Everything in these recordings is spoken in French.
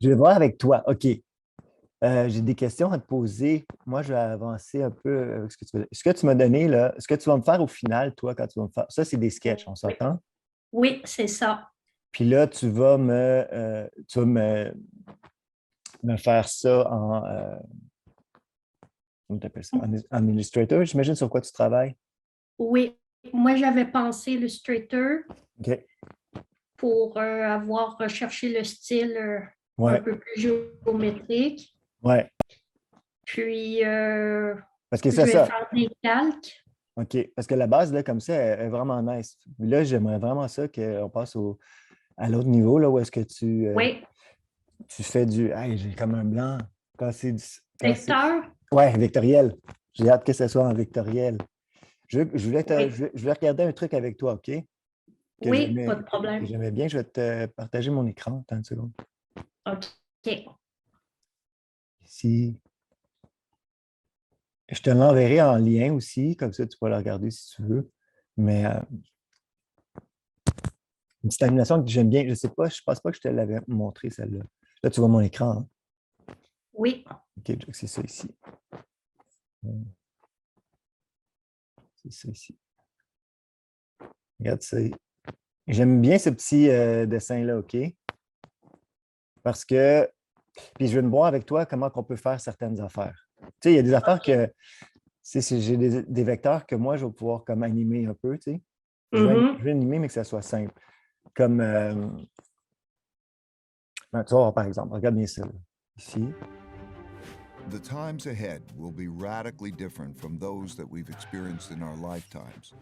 Je vais voir avec toi. OK. J'ai des questions à te poser. Moi, je vais avancer un peu avec ce que tu m'as donné, là. Ce que tu vas me faire au final, toi, quand tu vas me faire. Ça, c'est des sketchs, on Oui, s'entend? oui, c'est ça. Puis là, tu vas me faire ça comment t'appelles ça? En Illustrator, j'imagine sur quoi tu travailles. Oui, moi j'avais pensé Illustrator OK. pour avoir recherché le style un Ouais, peu plus géométrique. ouais. Puis Parce que c'est je vais ça. faire des calques. OK. Parce que la base, là, comme ça, elle est vraiment nice. Là, j'aimerais vraiment ça qu'on passe à l'autre niveau, là, où est-ce que Oui, tu fais du. Hey, j'ai comme un blanc. Quand c'est quand c'est. vecteur. Ouais, vectoriel. J'ai hâte que ce soit en vectoriel. Oui, Je voulais regarder un truc avec toi, OK? Que oui, pas j'aimais de que problème. j'aimais bien. Je vais te partager mon écran. Attends une seconde. OK. Ici. Je te l'enverrai en lien aussi, comme ça tu peux le regarder si tu veux. Mais une petite animation que j'aime bien, je ne sais pas, je ne pense pas que je te l'avais montré celle-là. Là, tu vois mon écran, hein? Oui, OK, donc c'est ça ici. C'est ça ici. Regarde, j'aime bien ce petit dessin-là, OK? Parce que, puis je vais me voir avec toi comment on peut faire certaines affaires. Tu sais, il y a des affaires OK. que, j'ai des vecteurs que moi, je vais pouvoir comme animer un peu, tu sais. Je Mhm. veux animer, mais que ça soit simple. Comme, ben, tu vas voir, par exemple, regarde bien ça, là. Ici. The times ahead will be radically different from those that we've experienced in our lifetimes,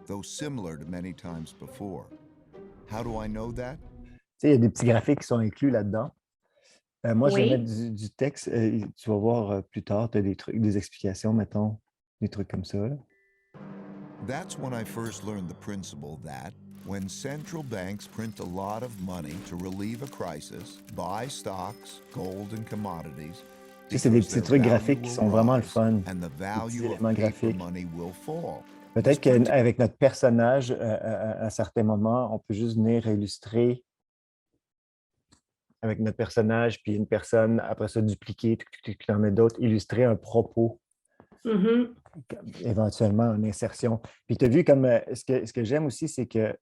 though similar to many times before. How do I know that? Tu sais, il y a des petits graphiques qui sont inclus là-dedans. Moi, je vais mettre Oui, du texte. Tu vas voir plus tard, tu as des trucs, des explications, mettons, des trucs comme ça, là. That's when I first learned the principle that when central banks print a lot of money to relieve a crisis, buy stocks, gold, and commodities, Tu sais, c'est des because petits their trucs value graphiques qui will sont vraiment le rise fun. and the Des petits value of éléments paper graphiques. money will fall. This Peut-être printing qu'avec notre personnage, à un certain moment, on peut juste venir illustrer avec notre personnage, puis une personne, après ça, dupliquer, tu en mets d'autres, illustrer un propos, mhm. éventuellement une insertion. Puis tu as vu comme ce que j'aime aussi, c'est que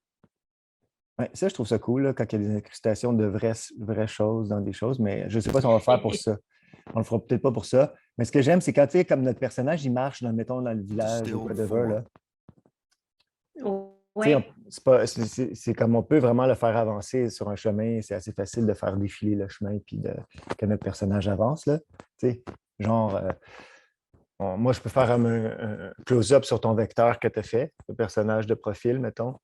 ouais, ça, je trouve ça cool là, quand il y a des incrustations de vraies choses dans des choses, mais je ne sais pas si on va le faire pour ça. On ne le fera peut-être pas pour ça. Mais ce que j'aime, c'est quand, tu sais, comme notre personnage, il marche, mettons, dans le village ou distilled whatever, là. form. Tu sais, Oui, c'est comme on peut vraiment le faire avancer sur un chemin. C'est assez facile de faire défiler le chemin puis que notre personnage avance, là. Tu sais, genre, moi, je peux faire un close-up sur ton vecteur que tu as fait, le personnage de profil, mettons.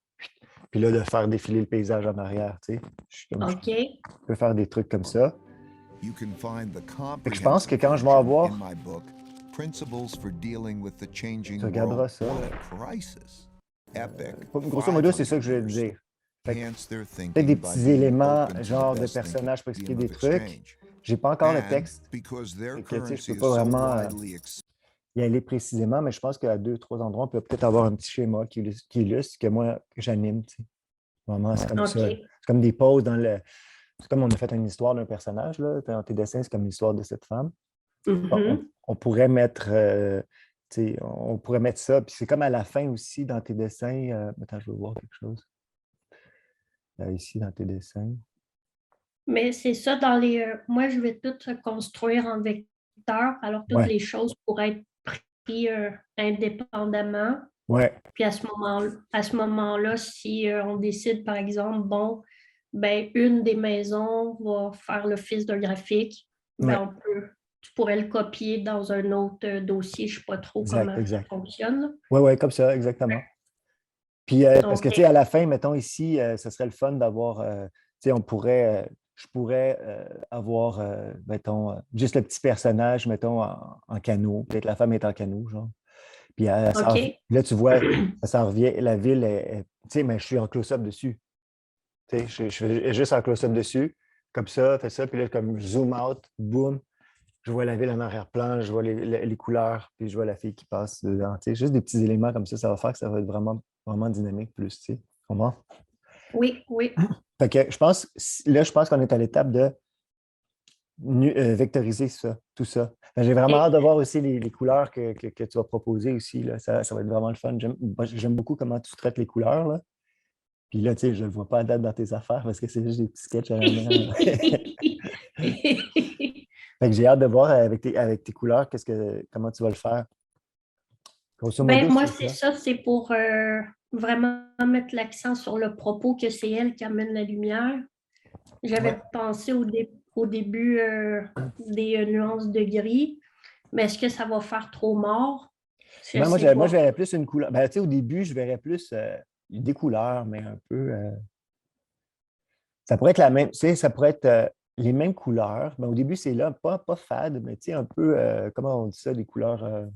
Puis là, de faire défiler le paysage en arrière, tu sais. Je OK. peux faire des trucs comme ça. You can find the Fait que je pense que comprehensive quand je vais version in avoir, my book, Principles for Dealing with the tu Changing World. regarderas ça, What là. a crisis! Epic, Grosso modo, c'est ça que 500 je voulais te years dire. Fait que enhance their peut-être des thinking by petits being éléments, open to the genre de best thinking personnages pour expliquer medium des of trucs. exchange. J'ai pas encore le And texte. because their Fait que, tu sais, je currency peux is pas so vraiment widely y aller précisément, mais je pense qu'à deux, trois endroits, on peut peut-être avoir un petit schéma qui illustre que moi, que j'anime, tu sais. Vraiment, c'est comme ça. OK. C'est comme des pauses dans le. C'est comme on a fait une histoire d'un personnage, là. Dans tes dessins, c'est comme l'histoire de cette femme. Mhm. On pourrait mettre. Tu sais, on pourrait mettre ça. Puis c'est comme à la fin aussi dans tes dessins. Attends, je veux voir quelque chose. Ici, dans tes dessins. Mais c'est ça, moi, je vais tout construire en vecteur, alors toutes Ouais, les choses pourraient être prises indépendamment. ouais, Puis à ce moment-là, si on décide, par exemple, bon, ben, une des maisons va faire l'office de graphique, ben, ouais. tu pourrais le copier dans un autre dossier. Je ne sais pas trop Exact, comment ça exact. fonctionne. Ouais, ouais, comme ça, exactement. Puis, parce que, tu sais, OK. à la fin, mettons ici, ce serait le fun d'avoir, tu sais, je pourrais avoir, mettons, juste le petit personnage, mettons, en canot. Peut-être la femme est en canot, genre. Puis, OK. là, tu vois, ça s'en revient, la ville, tu sais, mais je suis en close-up dessus. Tu sais, je fais juste en close-up dessus, comme ça, fais ça, puis là, comme je zoom out, boum, je vois la ville en arrière-plan, je vois les couleurs, puis je vois la fille qui passe dedans. Tu sais, juste des petits éléments comme ça va faire que ça va être vraiment, vraiment dynamique plus, tu sais. Comment? Oui, oui. Fait que je pense, là, je pense qu'on est à l'étape de vectoriser ça, tout ça. J'ai vraiment hâte de voir aussi les couleurs que tu vas proposer aussi. Là. Ça va être vraiment le fun. J'aime beaucoup comment tu traites les couleurs. Là. Puis là, tu sais, je ne le vois pas à date dans tes affaires parce que c'est juste des petits sketchs à la main. Fait que j'ai hâte de voir avec tes couleurs comment tu vas le faire. Grosso modo, Moi, c'est c'est ça. ça, c'est pour vraiment mettre l'accent sur le propos que c'est elle qui amène la lumière. J'avais Ouais. pensé au début des nuances de gris, mais est-ce que ça va faire trop mort? Je Ben, moi, sais moi, pas. je verrais plus une couleur. Ben, tu sais, au début, je verrais plus des couleurs, mais un peu. Ça pourrait être la même, tu sais, ça pourrait être les mêmes couleurs. Ben, au début, c'est là, pas fade, mais tu sais, un peu, comment on dit ça, des couleurs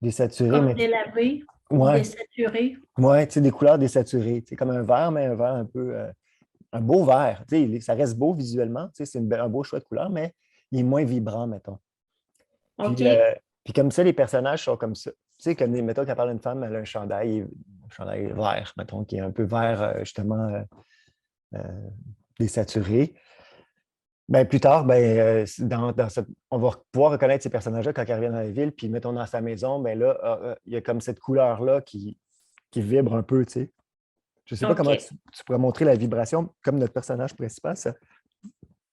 désaturées, Comme mais délavé, ouais, désaturé. ouais, tu sais, des couleurs désaturées. Tu sais, comme un vert, mais un vert un peu, un beau vert. Tu sais, ça reste beau visuellement, tu sais, c'est un beau choix de couleur, mais il est moins vibrant, mettons. OK. Puis comme ça, les personnages sont comme ça. Tu sais, comme, mettons, quand parle d'une femme, elle a un chandail vert, mettons, qui est un peu vert, justement, euh, désaturé. Ben, plus tard, on va pouvoir reconnaître ces personnages-là quand ils reviennent dans la ville, puis mettons dans sa maison, ben là, il y a comme cette couleur-là qui vibre un peu, tu sais. Je ne sais pas comment OK. tu pourrais montrer la vibration comme notre personnage principal, ça,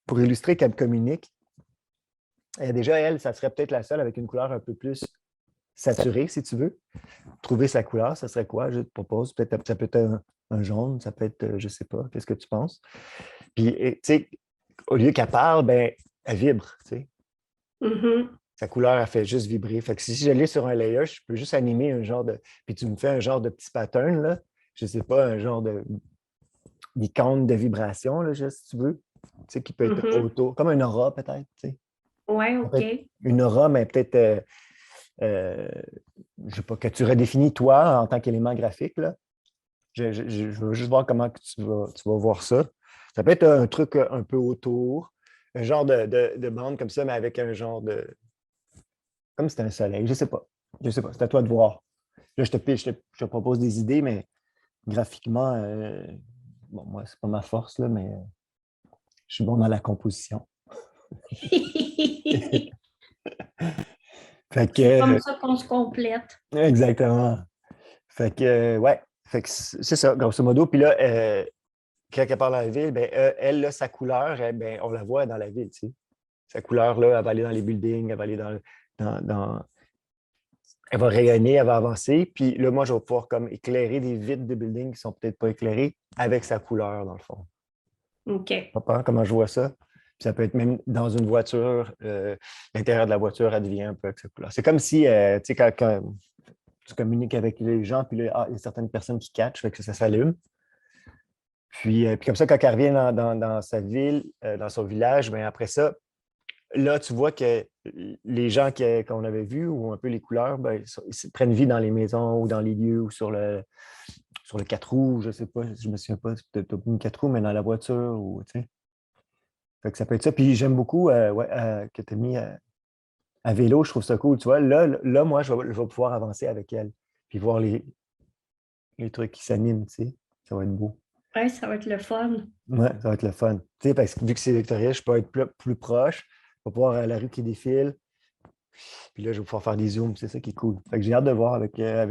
pour illustrer qu'elle communique. Et déjà, elle, ça serait peut-être la seule avec une couleur un peu plus saturée, si tu veux. Trouver sa couleur, ça serait quoi? Je te propose. Peut-être, ça peut être un jaune, ça peut être, je ne sais pas, qu'est-ce que tu penses? Puis, tu sais, au lieu qu'elle parle, ben, elle vibre, tu sais. Mhm. Sa couleur, elle fait juste vibrer. Fait que si je l'ai sur un layer, je peux juste animer un genre de. Puis tu me fais un genre de petit pattern, là. Je ne sais pas, un genre d'icône de vibration, là, si tu veux. Tu sais, qui peut être Mhm. autour, comme un aura, peut-être. Tu sais. Ouais, Ça peut OK. être une aura, mais peut-être, euh, je ne sais pas, que tu redéfinis toi en tant qu'élément graphique, là. Je veux juste voir comment que tu vas voir ça. Ça peut être un truc un peu autour, un genre de bande comme ça, mais avec un genre de. Comme si c'était un soleil. Je ne sais pas. Je ne sais pas. C'est à toi de voir. Là, je te propose des idées, mais graphiquement, bon, moi, c'est pas ma force, là, mais je suis bon dans la composition. Fait que, C'est comme ça qu'on se complète. exactement. Fait que, ouais. Fait que c'est ça, grosso modo. Puis là, quand elle parle dans la ville, ben, elle, là, sa couleur, ben, on la voit dans la ville, tu sais. Sa couleur, là, elle va aller dans les buildings, elle va aller dans, elle va rayonner, elle va avancer. Puis là, moi, je vais pouvoir comme éclairer des vitres de buildings qui ne sont peut-être pas éclairés avec sa couleur, dans le fond. OK. Papa, comment je vois ça? Puis ça peut être même dans une voiture, l'intérieur de la voiture, elle devient un peu avec sa couleur. C'est comme si, tu sais, quand tu communiques avec les gens, puis là, il y a certaines personnes qui catchent, fait que ça s'allume. Puis comme ça, quand elle revient dans sa ville, dans son village, bien après ça, là, tu vois que les gens qu'on avait vus ou un peu les couleurs, ben, ils prennent vie dans les maisons ou dans les lieux ou sur le 4 roues, je ne sais pas, je ne me souviens pas, c'est peut-être pas une 4 roues, mais dans la voiture ou, tu sais. Fait que ça peut être ça. Puis j'aime beaucoup ouais, que tu as mis à vélo, je trouve ça cool. Tu vois, là moi, je vais pouvoir avancer avec elle puis voir les trucs qui s'animent, tu sais. Ça va être beau. Ouais, ça va être le fun. Ouais, ça va être le fun. Tu sais, parce que vu que c'est vectoriel, je peux être plus proche. Je vais pouvoir la rue qui défile. Puis là, je vais pouvoir faire des zooms. C'est ça qui est cool. Fait que j'ai hâte de voir avec la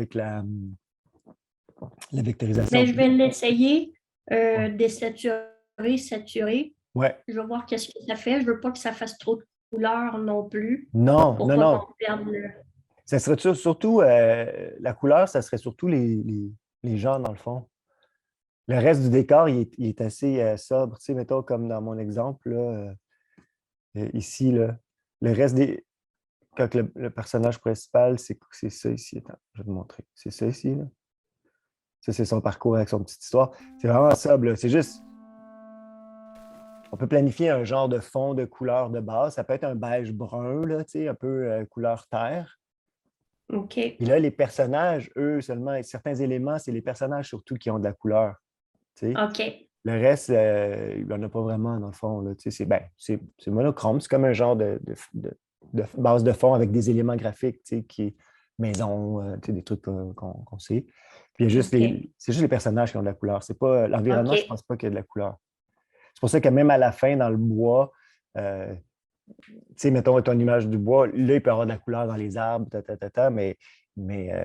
vectorisation. Mais je vais l'essayer, désaturer, saturer. Ouais. Je vais voir qu'est-ce que ça fait. Je ne veux pas que ça fasse trop de couleurs non plus Non, pour non, pas non. qu'on perde le. Ça serait surtout, la couleur, ça serait surtout les gens, dans le fond. Le reste du décor, il est assez sobre. Tu sais, mettons, comme dans mon exemple, là, ici, là, le reste des. Quand le personnage principal, c'est ça ici. Attends, je vais te montrer. C'est ça ici, là. Ça, c'est son parcours avec son petite histoire. C'est vraiment sobre, là. C'est juste. On peut planifier un genre de fond de couleur de base. Ça peut être un beige brun, là, tu sais, un peu couleur terre. OK. Et là, les personnages, eux, seulement, certains éléments, c'est les personnages surtout qui ont de la couleur. Tu sais. OK. Le reste, il n'y en a pas vraiment, dans le fond. Là. Tu sais, c'est monochrome. C'est comme un genre de base de fond avec des éléments graphiques, tu sais, qui est maison, tu sais, des trucs qu'on sait. Puis OK. c'est juste les personnages qui ont de la couleur. C'est pas l'environnement, je ne OK. pense pas qu'il y a de la couleur. C'est pour ça que même à la fin, dans le bois, Tu sais, mettons ton image du bois, là, il peut y avoir de la couleur dans les arbres, mais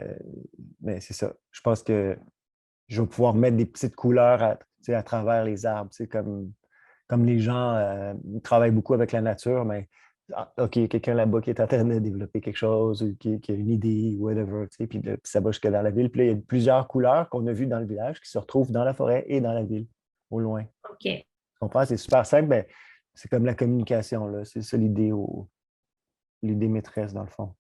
c'est ça. Je pense que je vais pouvoir mettre des petites couleurs à travers les arbres, comme les gens travaillent beaucoup avec la nature, mais OK, quelqu'un là-bas qui est en train de développer quelque chose ou qui a une idée, whatever, puis ça va jusque dans la ville. Puis là, il y a plusieurs couleurs qu'on a vues dans le village qui se retrouvent dans la forêt et dans la ville, au loin. OK. Tu comprends? C'est super simple, mais c'est comme la communication, là. C'est ça l'idée maîtresse, dans le fond.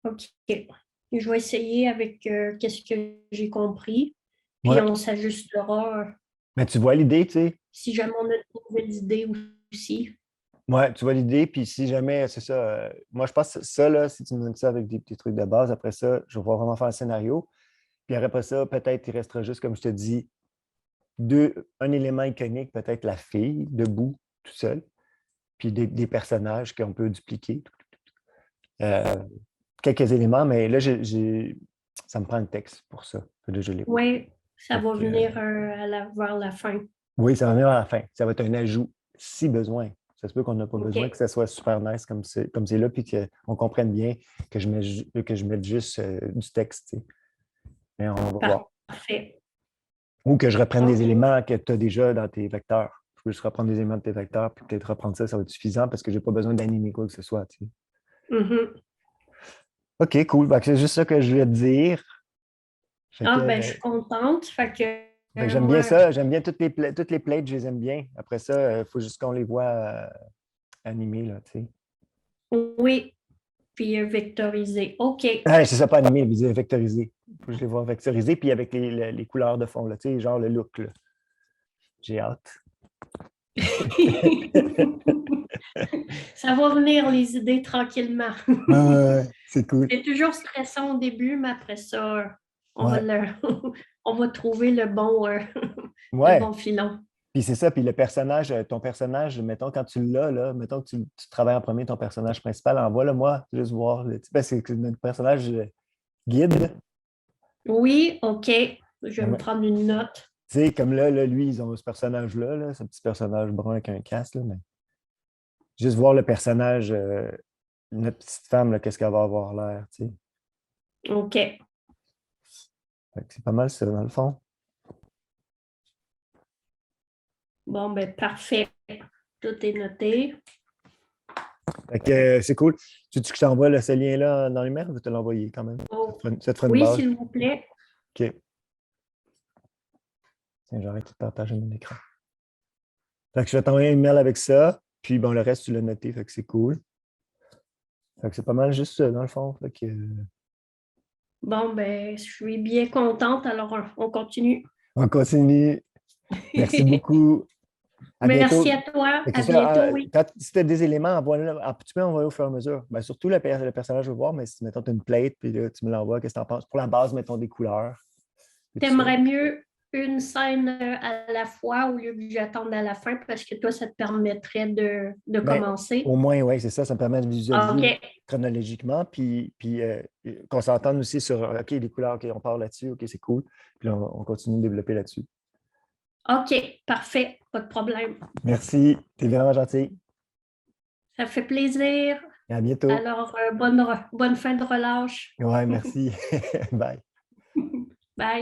OK. Je vais essayer avec qu'est-ce que j'ai compris. Puis Ouais. on s'ajustera Mais tu vois l'idée, tu sais? si jamais on a de nouvelles idées aussi. Ouais, tu vois l'idée, puis si jamais, c'est ça, moi je pense que ça, là, si tu me donnes ça avec des petits trucs de base, après ça, je vais pouvoir vraiment faire un scénario. Puis après ça, peut-être il restera juste, comme je te dis, un élément iconique, peut-être la fille debout, tout seul, puis des personnages qu'on peut dupliquer. Quelques éléments, mais là, ça me prend le texte pour ça. Là, je l'ai pas. Oui, ça va Fait que, venir vers la fin. Oui, ça va venir à la fin. Ça va être un ajout, si besoin. Ça se peut qu'on n'a pas OK. besoin que ça soit super nice comme c'est là, puis qu'on comprenne bien que je mette juste du texte. Tu sais. Mais on va voir. Parfait. Ou que je reprenne des OK. éléments que tu as déjà dans tes vecteurs. Je peux juste reprendre des éléments de tes vecteurs, puis peut-être reprendre ça, ça va être suffisant parce que je n'ai pas besoin d'animer quoi que ce soit. Tu sais. Mhm. OK, cool. C'est juste ça que je voulais te dire. Ben, je suis contente. Fait que J'aime bien moi, ça. J'aime bien toutes les plates, je les aime bien. Après ça, il faut juste qu'on les voit animées, là, tu sais. oui, puis vectoriser. OK. C'est ça, pas animé, mais vectorisé. Il faut que je les vois vectorisés, puis avec les couleurs de fond, là, tu sais, genre le look. Là. J'ai hâte. Ça va venir, les idées, tranquillement. C'est cool. C'est toujours stressant au début, mais après ça, on Ouais. on va trouver le Ouais. bon filon. Puis c'est ça, puis ton personnage, mettons, quand tu l'as, là, mettons que tu travailles en premier ton personnage principal, envoie-le-moi, juste voir. C'est notre personnage guide. Oui, OK. Je vais me prendre une note. Tu sais, comme là, lui, ils ont ce personnage-là, là, ce petit personnage brun avec un casque, là, mais juste voir le personnage, notre petite femme, là, qu'est-ce qu'elle va avoir l'air, tu sais. OK. Fait que c'est pas mal ça, dans le fond. Bon, ben parfait. Tout est noté. Fait que c'est cool. Tu veux que je t'envoie ce lien-là dans l'email? Je vais te l'envoyer quand même. Oh. Ça te fera une Oui, base. s'il vous plaît. OK. Tiens, j'arrête de partager mon écran. Fait que je vais t'envoyer un email avec ça. Puis bon, le reste, tu l'as noté, fait que c'est cool. Fait que c'est pas mal juste ça, dans le fond. Fait que... Bon, ben, je suis bien contente. Alors, on continue. On continue. Merci beaucoup. À bientôt. Merci à toi. Fait que À c'est ça, bientôt, oui. si tu as des éléments, envoie-le. Tu peux envoyer au fur et à mesure. Ben, surtout le personnage, je veux voir, mais si mettons, tu as une plate, puis là, tu me l'envoies, qu'est-ce que tu en penses? Pour la base, mettons des couleurs. T'aimerais mieux une scène à la fois au lieu que j'attende à la fin parce que toi, ça te permettrait de commencer. Au moins, oui, c'est ça. Ça me permet de visualiser OK. chronologiquement, puis qu'on s'entende aussi sur OK, les couleurs, OK, on part là-dessus, OK, c'est cool. Puis là, on continue de développer là-dessus. OK, parfait. Pas de problème. Merci. Tu es vraiment gentil. Ça fait plaisir. Et à bientôt. Alors, bonne fin de relâche. Ouais, merci. Bye. Bye.